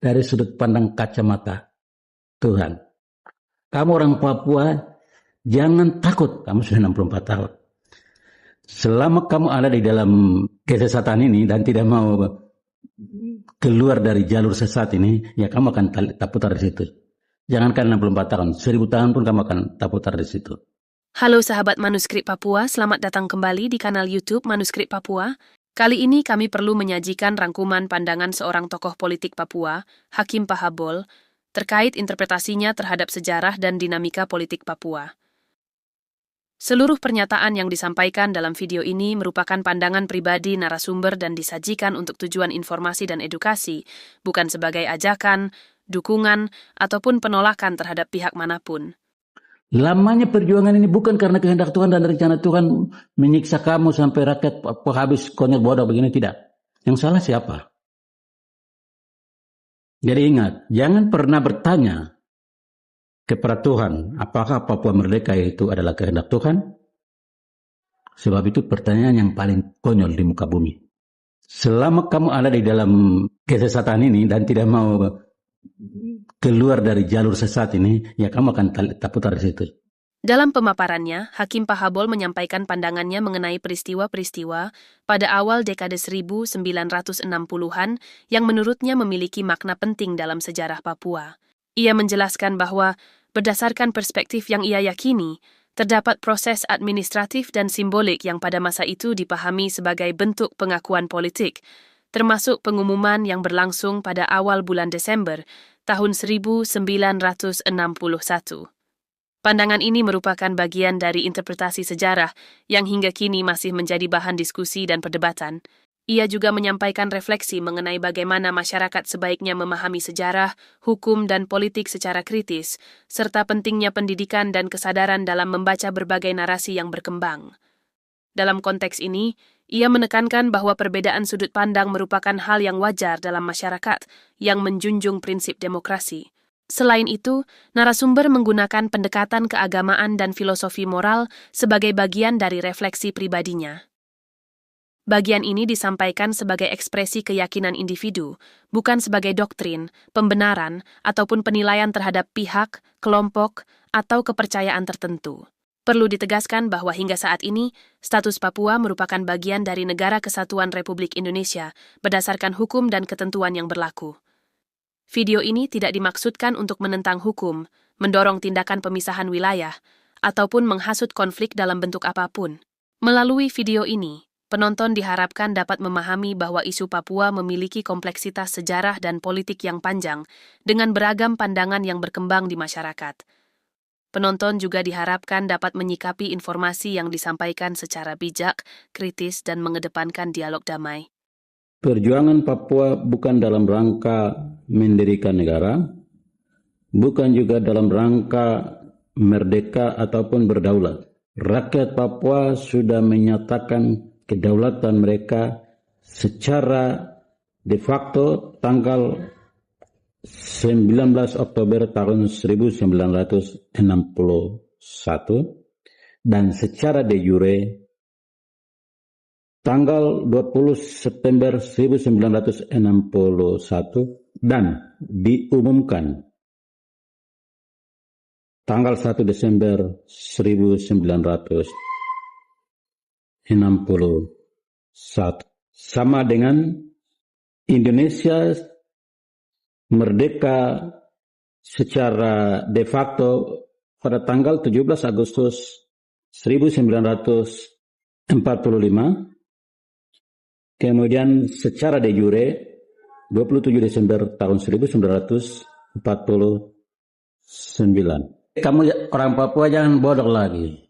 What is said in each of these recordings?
dari sudut pandang kacamata Tuhan. Kamu orang Papua, jangan takut, kamu sudah 64 tahun. Selama kamu ada di dalam kesesatan ini dan tidak mau keluar dari jalur sesat ini, ya kamu akan terputar di situ. Jangankan 64 tahun, 1000 tahun pun kamu akan terputar di situ. Halo sahabat Manuskrip Papua, selamat datang kembali di kanal YouTube Manuskrip Papua. Kali ini kami perlu menyajikan rangkuman pandangan seorang tokoh politik Papua, Hakim Pahabol, terkait interpretasinya terhadap sejarah dan dinamika politik Papua. Seluruh pernyataan yang disampaikan dalam video ini merupakan pandangan pribadi narasumber dan disajikan untuk tujuan informasi dan edukasi, bukan sebagai ajakan, dukungan, ataupun penolakan terhadap pihak manapun. Lamanya perjuangan ini bukan karena kehendak Tuhan dan rencana Tuhan menyiksa kamu sampai rakyat habis konyol bodoh begini, tidak. Yang salah siapa? Jadi ingat, jangan pernah bertanya kepada Tuhan, apakah Papua Merdeka itu adalah kehendak Tuhan? Sebab itu pertanyaan yang paling konyol di muka bumi. Selama kamu ada di dalam kesesatan ini dan tidak mau keluar dari jalur sesat ini, ya kamu akan terputar di situ. Dalam pemaparannya, Hakim Pahabol menyampaikan pandangannya mengenai peristiwa-peristiwa pada awal dekade 1960-an yang menurutnya memiliki makna penting dalam sejarah Papua. Ia menjelaskan bahwa, berdasarkan perspektif yang ia yakini, terdapat proses administratif dan simbolik yang pada masa itu dipahami sebagai bentuk pengakuan politik, termasuk pengumuman yang berlangsung pada awal bulan Desember tahun 1961. Pandangan ini merupakan bagian dari interpretasi sejarah yang hingga kini masih menjadi bahan diskusi dan perdebatan. Ia juga menyampaikan refleksi mengenai bagaimana masyarakat sebaiknya memahami sejarah, hukum, dan politik secara kritis, serta pentingnya pendidikan dan kesadaran dalam membaca berbagai narasi yang berkembang. Dalam konteks ini, ia menekankan bahwa perbedaan sudut pandang merupakan hal yang wajar dalam masyarakat yang menjunjung prinsip demokrasi. Selain itu, narasumber menggunakan pendekatan keagamaan dan filosofi moral sebagai bagian dari refleksi pribadinya. Bagian ini disampaikan sebagai ekspresi keyakinan individu, bukan sebagai doktrin, pembenaran, ataupun penilaian terhadap pihak, kelompok, atau kepercayaan tertentu. Perlu ditegaskan bahwa hingga saat ini, status Papua merupakan bagian dari Negara Kesatuan Republik Indonesia berdasarkan hukum dan ketentuan yang berlaku. Video ini tidak dimaksudkan untuk menentang hukum, mendorong tindakan pemisahan wilayah, ataupun menghasut konflik dalam bentuk apapun. Melalui video ini, penonton diharapkan dapat memahami bahwa isu Papua memiliki kompleksitas sejarah dan politik yang panjang, dengan beragam pandangan yang berkembang di masyarakat. Penonton juga diharapkan dapat menyikapi informasi yang disampaikan secara bijak, kritis, dan mengedepankan dialog damai. Perjuangan Papua bukan dalam rangka mendirikan negara, bukan juga dalam rangka merdeka ataupun berdaulat. Rakyat Papua sudah menyatakan kedaulatan mereka secara de facto tanggal 19 Oktober tahun 1961 dan secara de jure tanggal 20 September 1961 dan diumumkan tanggal 1 Desember 1961 sama dengan Indonesia merdeka secara de facto pada tanggal 17 Agustus 1945, kemudian secara de jure 27 Desember tahun 1949. Kamu orang Papua jangan bodoh lagi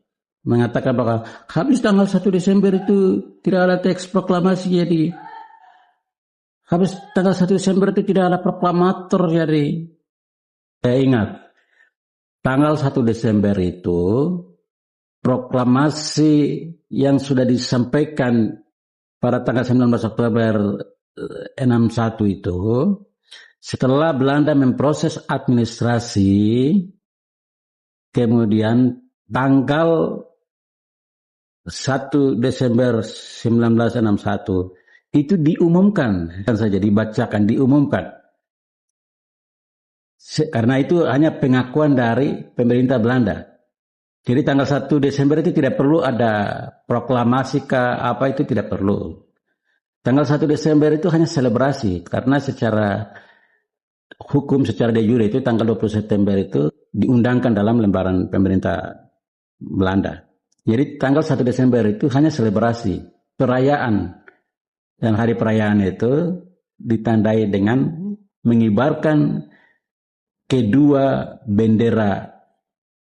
mengatakan bahwa habis tanggal 1 Desember itu tidak ada teks proklamasi, jadi habis tanggal 1 Desember itu tidak ada proklamator, jadi saya ingat tanggal 1 Desember itu proklamasi yang sudah disampaikan pada tanggal 19 Oktober 61 itu, setelah Belanda memproses administrasi, kemudian tanggal 1 Desember 1961 itu diumumkan, kan saja dibacakan, diumumkan Karena itu hanya pengakuan dari pemerintah Belanda. Jadi tanggal 1 Desember itu tidak perlu ada proklamasi apa itu tidak perlu. Tanggal 1 Desember itu hanya selebrasi karena secara hukum, secara de jure itu tanggal 20 September itu diundangkan dalam lembaran pemerintah Belanda. Jadi tanggal 1 Desember itu hanya selebrasi, perayaan. Dan hari perayaan itu ditandai dengan mengibarkan kedua bendera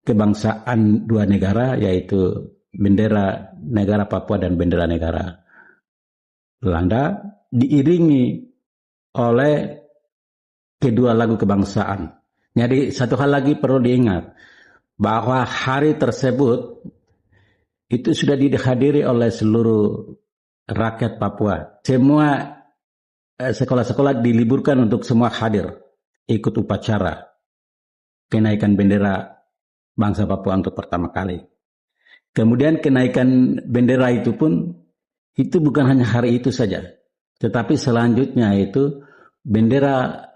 kebangsaan dua negara, yaitu bendera negara Papua dan bendera negara Belanda, diiringi oleh kedua lagu kebangsaan. Jadi satu hal lagi perlu diingat, bahwa hari tersebut itu sudah dihadiri oleh seluruh rakyat Papua. Semua sekolah-sekolah diliburkan untuk semua hadir, ikut upacara kenaikan bendera bangsa Papua untuk pertama kali. Kemudian kenaikan bendera itu pun itu bukan hanya hari itu saja, tetapi selanjutnya itu bendera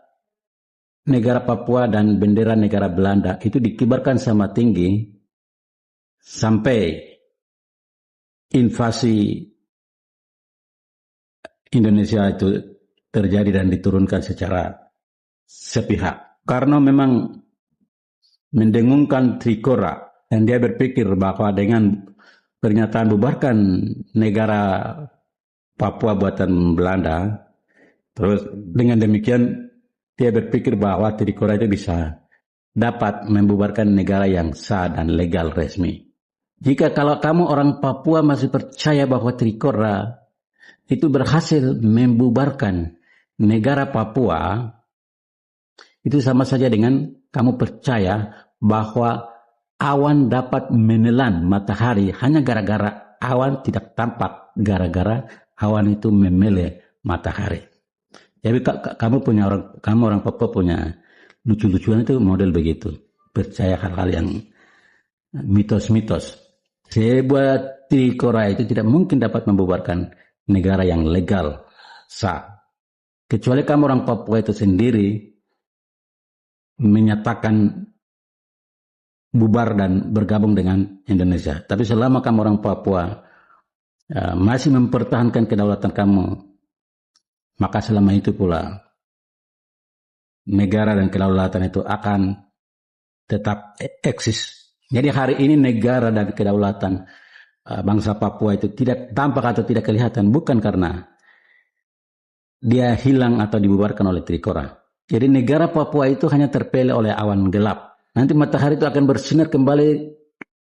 negara Papua dan bendera negara Belanda itu dikibarkan sama tinggi sampai invasi Indonesia itu terjadi dan diturunkan secara sepihak. Karena memang mendengungkan Trikora dan dia berpikir bahwa dengan pernyataan bubarkan negara Papua buatan Belanda, terus dengan demikian dia berpikir bahwa Trikora itu bisa dapat membubarkan negara yang sah dan legal resmi. Jika kalau kamu orang Papua masih percaya bahwa Trikora itu berhasil membubarkan negara Papua, itu sama saja dengan kamu percaya bahwa awan dapat menelan matahari hanya gara-gara awan tidak tampak, gara-gara awan itu memele matahari. Jadi kamu orang Papua punya lucu-lucuan itu model begitu, percaya hal-hal yang mitos-mitos. Sebuah Trikora itu tidak mungkin dapat membubarkan negara yang legal sah, kecuali kamu orang Papua itu sendiri menyatakan bubar dan bergabung dengan Indonesia. Tapi selama kamu orang Papua masih mempertahankan kedaulatan kamu, maka selama itu pula negara dan kedaulatan itu akan tetap eksis. Jadi hari ini negara dan kedaulatan bangsa Papua itu tidak tampak atau tidak kelihatan bukan karena dia hilang atau dibubarkan oleh Trikora. Jadi negara Papua itu hanya terpele oleh awan gelap. Nanti matahari itu akan bersinar kembali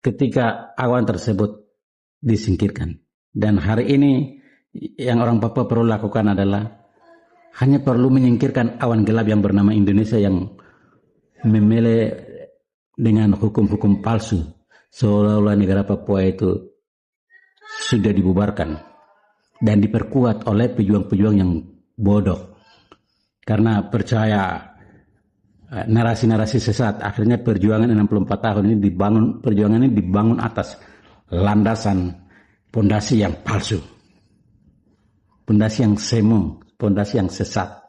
ketika awan tersebut disingkirkan. Dan hari ini yang orang Papua perlu lakukan adalah hanya perlu menyingkirkan awan gelap yang bernama Indonesia yang memele dengan hukum-hukum palsu. Seolah-olah negara Papua itu sudah dibubarkan dan diperkuat oleh pejuang-pejuang yang bodoh. Karena percaya narasi-narasi sesat, akhirnya perjuangan 64 tahun ini dibangun atas landasan pondasi yang palsu, pondasi yang semu, pondasi yang sesat.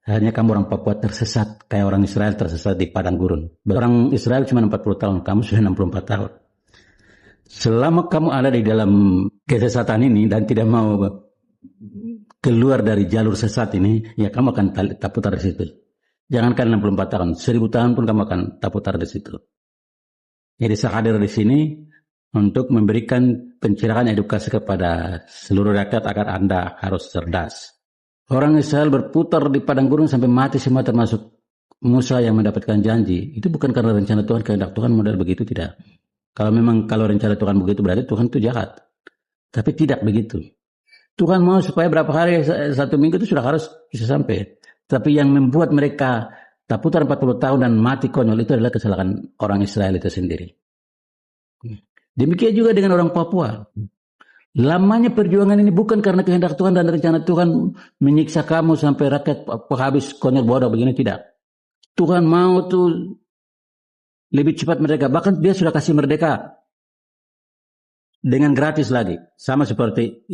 Hanya kamu orang Papua tersesat kayak orang Israel tersesat di padang gurun. Orang Israel cuma 40 tahun, kamu sudah 64 tahun. Selama kamu ada di dalam kesesatan ini dan tidak mau keluar dari jalur sesat ini, ya kamu akan terputar di situ. Jangankan 64 tahun, 1000 tahun pun kamu akan terputar di situ. Jadi saya hadir di sini untuk memberikan pencerahan edukasi kepada seluruh rakyat agar Anda harus cerdas. Orang Israel berputar di padang gurun sampai mati semua termasuk Musa yang mendapatkan janji. Itu bukan karena rencana Tuhan, kehendak Tuhan model begitu, tidak. Kalau rencana Tuhan begitu berarti Tuhan itu jahat. Tapi tidak begitu. Tuhan mau supaya berapa hari, 1 minggu itu sudah harus bisa sampai. Tapi yang membuat mereka terputar 40 tahun dan mati konyol itu adalah kesalahan orang Israel itu sendiri. Demikian juga dengan orang Papua. Lamanya perjuangan ini bukan karena kehendak Tuhan dan rencana Tuhan menyiksa kamu sampai rakyat Papua habis konyol bodoh begini, tidak. Tuhan mau tuh lebih cepat mereka. Bahkan dia sudah kasih merdeka dengan gratis lagi. Sama seperti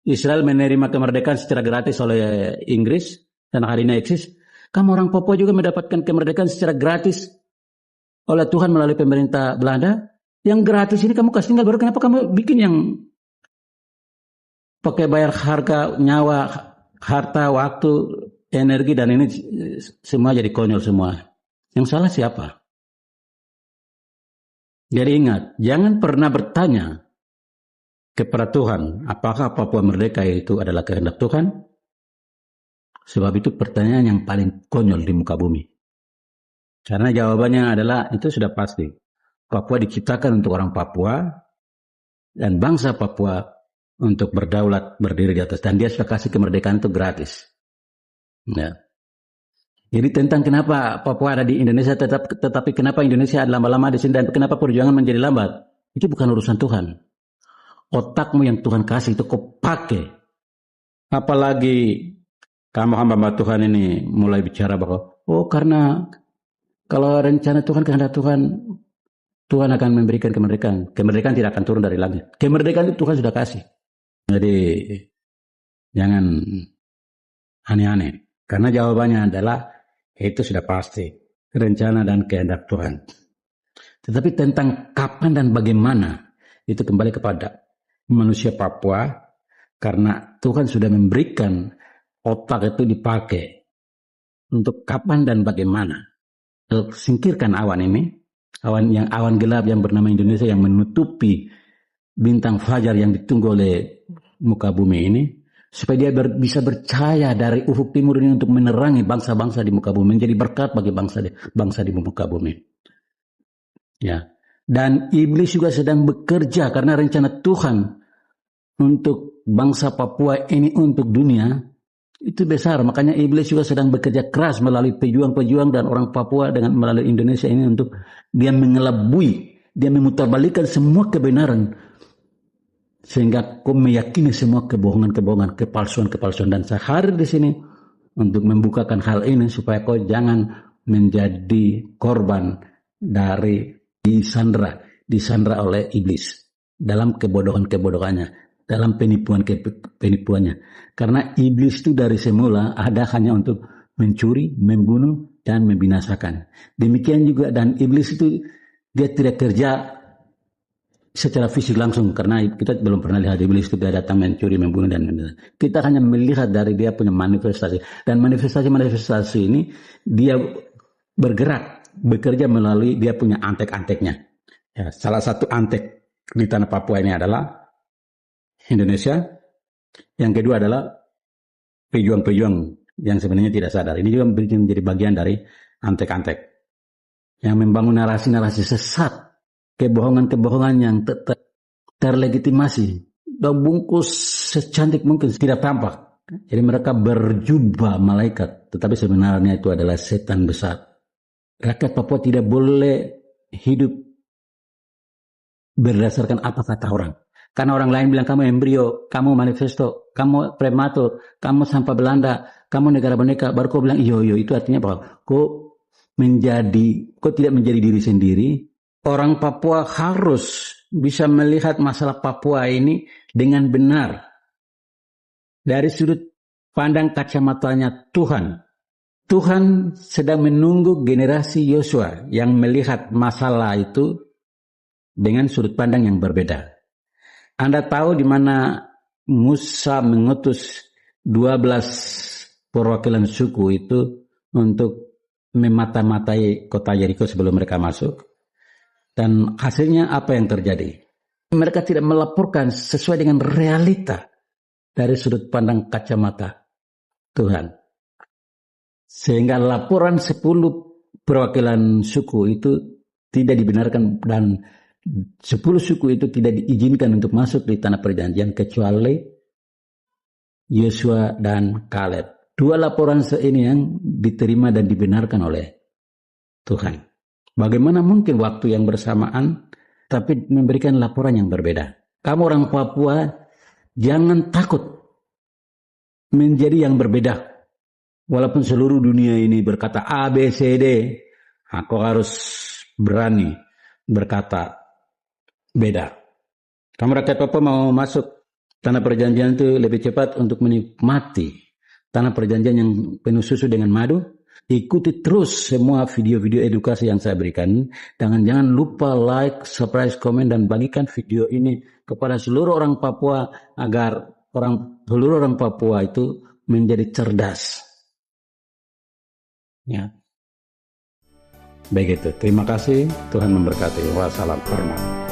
Israel menerima kemerdekaan secara gratis oleh Inggris dan hari ini eksis. Kamu orang Papua juga mendapatkan kemerdekaan secara gratis oleh Tuhan melalui pemerintah Belanda. Yang gratis ini kamu kasih tinggal, baru kenapa kamu bikin yang pakai bayar harga, nyawa, harta, waktu, energi, dan ini semua jadi konyol semua. Yang salah siapa? Jadi ingat, jangan pernah bertanya kepada Tuhan, apakah Papua merdeka itu adalah kehendak Tuhan? Sebab itu pertanyaan yang paling konyol di muka bumi. Karena jawabannya adalah, itu sudah pasti. Papua diciptakan untuk orang Papua, dan bangsa Papua untuk berdaulat, berdiri di atas. Dan dia sudah kasih kemerdekaan itu gratis. Ya. Jadi tentang kenapa Papua ada di Indonesia, tetapi kenapa Indonesia ada lama-lama di sini, dan kenapa perjuangan menjadi lambat, itu bukan urusan Tuhan. Otakmu yang Tuhan kasih itu kau pakai. Apalagi kamu hamba Tuhan ini mulai bicara bahwa, oh karena kalau rencana Tuhan, kehendak Tuhan, Tuhan akan memberikan kemerdekaan. Kemerdekaan tidak akan turun dari langit. Kemerdekaan itu Tuhan sudah kasih. Jadi jangan aneh-aneh. Karena jawabannya adalah itu sudah pasti. Rencana dan kehendak Tuhan. Tetapi tentang kapan dan bagaimana, itu kembali kepada manusia Papua. Karena Tuhan sudah memberikan otak itu dipakai untuk kapan dan bagaimana. Singkirkan awan ini. Awan gelap yang bernama Indonesia yang menutupi bintang fajar yang ditunggu oleh muka bumi ini, supaya dia bisa bercahaya dari ufuk timur ini untuk menerangi bangsa-bangsa di muka bumi, menjadi berkat bagi bangsa di muka bumi. Ya. Dan iblis juga sedang bekerja karena rencana Tuhan untuk bangsa Papua ini, untuk dunia itu besar. Makanya iblis juga sedang bekerja keras melalui pejuang-pejuang dan orang Papua dengan melalui Indonesia ini untuk dia mengelabui, dia memutarbalikkan semua kebenaran sehingga kau meyakini semua kebohongan-kebohongan, kepalsuan-kepalsuan. Dan saya hadir di sini untuk membukakan hal ini supaya kau jangan menjadi korban dari disandra oleh iblis dalam kebodohan-kebodohannya, dalam penipuannya. Karena iblis itu dari semula ada hanya untuk mencuri, membunuh, dan membinasakan. Demikian juga, dan iblis itu dia tidak kerja secara fisik langsung, karena kita belum pernah lihat iblis itu dia datang mencuri, membunuh, dan membinasakan. Kita hanya melihat dari dia punya manifestasi. Dan manifestasi ini dia bergerak, bekerja melalui dia punya antek-anteknya. Ya, salah satu antek di tanah Papua ini adalah Indonesia. Yang kedua adalah pejuang-pejuang yang sebenarnya tidak sadar. Ini juga menjadi bagian dari antek-antek yang membangun narasi-narasi sesat, kebohongan-kebohongan yang terlegitimasi, dan bungkus secantik mungkin, tidak tampak. Jadi mereka berjubah malaikat, tetapi sebenarnya itu adalah setan besar. Rakyat Papua tidak boleh hidup berdasarkan apa kata orang. Karena orang lain bilang kamu embrio, kamu manifesto, kamu prematur, kamu sampah Belanda, kamu negara boneka, baru kau bilang iyo, itu artinya bahwa kau tidak menjadi diri sendiri. Orang Papua harus bisa melihat masalah Papua ini dengan benar dari sudut pandang kacamatanya Tuhan. Tuhan sedang menunggu generasi Yosua yang melihat masalah itu dengan sudut pandang yang berbeda. Anda tahu di mana Musa mengutus 12 perwakilan suku itu untuk memata-matai kota Yeriko sebelum mereka masuk. Dan hasilnya apa yang terjadi? Mereka tidak melaporkan sesuai dengan realita dari sudut pandang kacamata Tuhan. Sehingga laporan 10 perwakilan suku itu tidak dibenarkan, dan 10 suku itu tidak diizinkan untuk masuk di tanah perjanjian kecuali Yosua dan Kaleb. 2 laporan ini yang diterima dan dibenarkan oleh Tuhan. Bagaimana mungkin waktu yang bersamaan tapi memberikan laporan yang berbeda? Kamu orang Papua jangan takut menjadi yang berbeda. Walaupun seluruh dunia ini berkata A, B, C, D, aku harus berani berkata beda. Kamu rakyat Papua mau masuk tanah perjanjian itu lebih cepat untuk menikmati tanah perjanjian yang penuh susu dengan madu, Ikuti terus semua video-video edukasi yang saya berikan. Jangan lupa like, subscribe, komen, dan bagikan video ini kepada seluruh orang Papua agar seluruh orang Papua itu menjadi cerdas. Ya. Baik itu. Terima kasih. Tuhan memberkati. Wassalam.